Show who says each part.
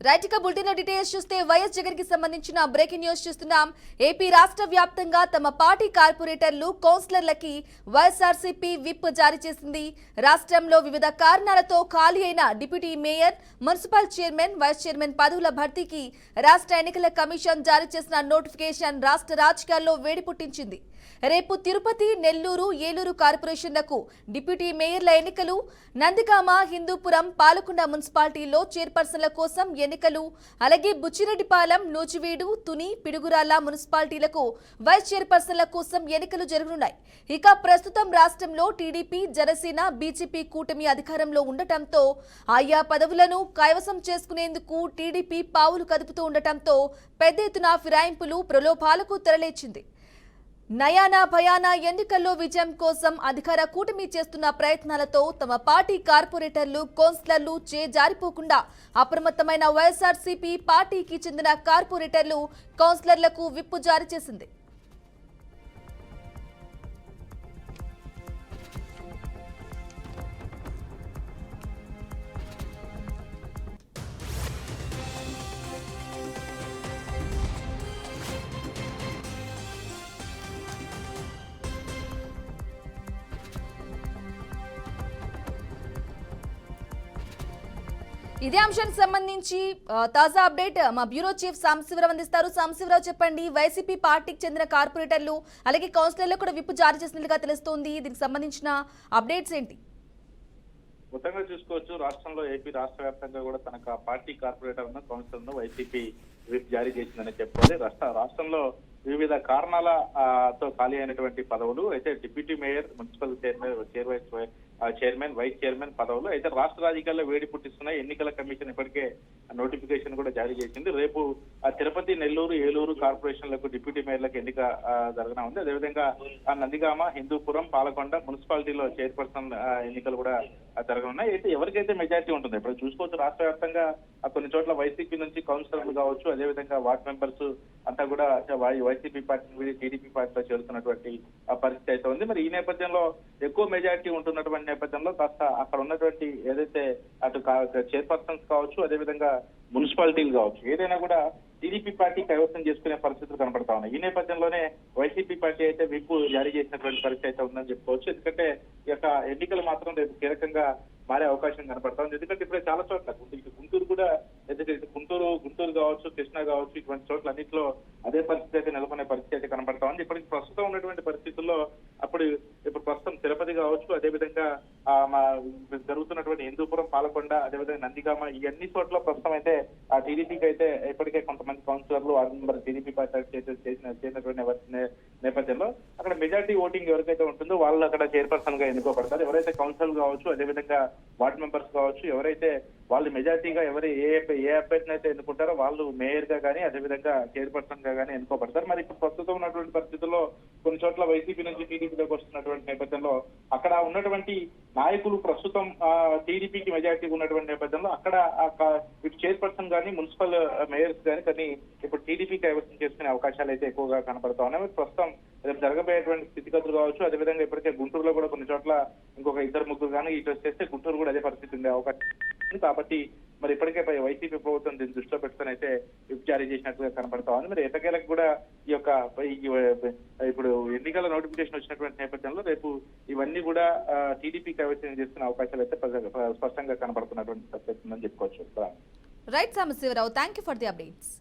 Speaker 1: Right గా bulletin details చూస్తే YS Jagan కి సంబంధించిన బ్రేకింగ్ న్యూస్ చూస్తున్నాం. ఏపీ రాష్ట్ర వ్యాప్తంగా తమ పార్టీ కార్పొరేటర్లు కౌన్సిలర్లకి వైఎస్ఆర్సీపీ విప్ జారీ చేసింది. రాష్ట్రంలో వివిధ కారణాలతో ఖాళీ అయిన deputy mayor, municipal chairman, vice chairman పదవుల భర్తీకి రాష్ట్ర ఎన్నికల కమిషన్ జారీ చేసిన నోటిఫికేషన్ రాష్ట్ర రాజకీయాల్లో వేడి పుట్టించింది. రేపు తిరుపతి, నెల్లూరు, ఏలూరు కార్పొరేషన్లకు డిప్యూటీ మేయర్ల ఎన్నికలు, నందిగామ, హిందూపురం, పాలకొండ మున్సిపాలిటీల్లో చైర్పర్సన్ల కోసం ఎన్నికలు, అలాగే బుచ్చిరెడ్డిపాలెం, నూజివీడు, తుని, పిడుగురాళ్ల మున్సిపాలిటీలకు వైస్ చైర్పర్సన్ల కోసం ఎన్నికలు జరగనున్నాయి. ఇక ప్రస్తుతం రాష్ట్రంలో టీడీపీ, జనసేన, బీజేపీ కూటమి అధికారంలో ఉండటంతో ఆయా పదవులను కైవసం చేసుకునేందుకు టీడీపీ పావులు కదుపుతూ ఉండటంతో పెద్ద ఎత్తున ఫిరాయింపులు, ప్రలోభాలకు తెరలేచింది. నయానా భయానా ఎన్నికల్లో విజయం కోసం అధికార కూటమి చేస్తున్న ప్రయత్నాలతో తమ పార్టీ కార్పొరేటర్లు, కౌన్సిలర్లు జారిపోకుండా అప్రమత్తమైన వైఎస్ఆర్సీపీ పార్టీకి చెందిన కార్పొరేటర్లు, కౌన్సిలర్లకు విప్పు జారీ చేసింది. ఇదే అంశానికి సంబంధించి తాజా అప్డేట్ మా బ్యూరో చీఫ్ సాంబశివరావు అందిస్తారు. సాంబశివరావు, చెప్పండి. వైసీపీ పార్టీకి చెందిన కార్పొరేటర్లు అలాగే కౌన్సిలర్లు కూడా విప్ జారీ చేసినట్లుగా తెలుస్తోంది. దీనికి సంబంధించిన అప్డేట్స్ ఏంటి?
Speaker 2: మొత్తంగా చూసుకోవచ్చు, రాష్ట్రంలో ఏపీ రాష్ట్ర వ్యాప్తంగా కూడా తన పార్టీ కార్పొరేటర్ను, కౌన్సిలర్ను వైసీపీ విప్ జారీ చేసిందని చెప్పుకోవాలి. రాష్ట్రంలో వివిధ కారణాలతో ఖాళీ అయినటువంటి పదవులు అయితే deputy mayor, municipal chairman, vice chairman పదవులు అయితే రాష్ట్ర రాజకీయాల్లో వేడి పుట్టిస్తున్నాయి. ఎన్నికల కమిషన్ ఇప్పటికే నోటిఫికేషన్ కూడా జారీ చేసింది. రేపు తిరుపతి, నెల్లూరు, ఏలూరు కార్పొరేషన్లకు డిప్యూటీ మేయర్లకు ఎన్నిక జరగన ఉంది. అదేవిధంగా నందిగామ, హిందూపురం, పాలకొండ మున్సిపాలిటీలో చైర్పర్సన్ ఎన్నికలు కూడా జరగనున్నాయి. అయితే ఎవరికైతే మెజారిటీ ఉంటుంది ఇప్పుడు చూసుకోవచ్చు, రాష్ట్ర వ్యాప్తంగా కొన్ని చోట్ల వైసీపీ నుంచి కౌన్సిలర్లు కావచ్చు, అదేవిధంగా వార్డ్ మెంబర్స్ అంతా కూడా వైసీపీ పార్టీ, టీడీపీ పార్టీలో చేరుతున్నటువంటి పరిస్థితి అయితే ఉంది. మరి ఈ నేపథ్యంలో ఎక్కువ మెజారిటీ ఉంటున్నటువంటి నేపథ్యంలో కాస్త అక్కడ ఉన్నటువంటి ఏదైతే అటు చైర్పర్సన్స్ కావచ్చు, అదేవిధంగా మున్సిపాలిటీలు కావచ్చు, ఏదైనా కూడా టీడీపీ పార్టీ కైవసం చేసుకునే పరిస్థితులు కనబడతా ఉన్నాయి. ఈ నేపథ్యంలోనే వైసీపీ పార్టీ అయితే విప్ జారీ చేసినటువంటి పరిస్థితి అయితే ఉందని చెప్పుకోవచ్చు. ఎందుకంటే ఈ యొక్క ఎన్నికలు మాత్రం రేపు కీలకంగా మారే అవకాశం కనపడతా ఉంది. ఎందుకంటే ఇప్పుడే చాలా చోట్ల గుంటూరు కూడా, గుంటూరు కావచ్చు, కృష్ణా కావచ్చు, ఇటువంటి చోట్ల అన్నింటిలో అదే పరిస్థితి అయితే నెలకొనే పరిస్థితి అయితే కనపడతా ఉంది. ఇప్పటికి ప్రస్తుతం ఉన్నటువంటి పరిస్థితుల్లో ఇప్పుడు ప్రస్తుతం తిరుపతి కావచ్చు, అదేవిధంగా జరుగుతున్నటువంటి హిందూపురం, పాలకొండ, అదేవిధంగా నందిగామ, ఈ అన్ని చోట్ల ప్రస్తుతం అయితే ఆ టీడీపీకి అయితే ఇప్పటికే కొంతమంది కౌన్సిలర్లు, వార్డు మెంబర్ టీడీపీ పార్టీ చేసినటువంటి నేపథ్యంలో అక్కడ మెజార్టీ ఓటింగ్ ఎవరికైతే ఉంటుందో వాళ్ళు అక్కడ చైర్పర్సన్ గా ఎన్నుకోబడతారు. ఎవరైతే కౌన్సిలర్ కావచ్చు, అదేవిధంగా వార్డు మెంబర్స్ కావచ్చు, ఎవరైతే వాళ్ళు మెజార్టీగా ఏ అభ్యర్థిని అయితే ఎన్నుకుంటారో వాళ్ళు మేయర్ గా కానీ, అదేవిధంగా చైర్పర్సన్ గా కానీ ఎన్నుకోబడతారు. మరి ఇప్పుడు ప్రస్తుతం ఉన్నటువంటి పరిస్థితుల్లో కొన్ని చోట్ల వైసీపీ నుంచి టీడీపీలోకి వస్తున్నటువంటి నేపథ్యంలో అక్కడ ఉన్నటువంటి నాయకులు ప్రస్తుతం టీడీపీకి మెజార్టీ ఉన్నటువంటి నేపథ్యంలో అక్కడ ఇటు చైర్పర్సన్ కానీ, మున్సిపల్ మేయర్స్ కానీ ఇప్పుడు టీడీపీ కైవసం చేసుకునే అవకాశాలు అయితే ఎక్కువగా కనపడతా ఉన్నాయి. ప్రస్తుతం రేపు జరగబోయేటువంటి స్థితిగతులు కావచ్చు, అదేవిధంగా ఇప్పటికే గుంటూరులో కూడా కొన్ని చోట్ల ఇంకొక 2-3 కానీ ఇటు వచ్చేస్తే గుంటూరు కూడా అదే పరిస్థితి ఉండే అవకాశం ఉంది. కాబట్టి మరి ఇప్పటికే వైసీపీ ప్రభుత్వం దీన్ని దృష్టిలో పెట్టుకుని అయితే విప్ జారీ చేసినట్టుగా కనపడతా ఉంది. మరి ఎట్టకేలకు కూడా ఈ యొక్క ఇప్పుడు ఎన్నికల నోటిఫికేషన్ వచ్చినటువంటి నేపథ్యంలో రేపు ఇవన్నీ కూడా టీడీపీ కైవసం చేసుకునే అవకాశాలు అయితే స్పష్టంగా కనపడుతున్నటువంటి పరిస్థితి ఉందని చెప్పుకోవచ్చు.
Speaker 1: Right Sambasivarao, thank you for the updates.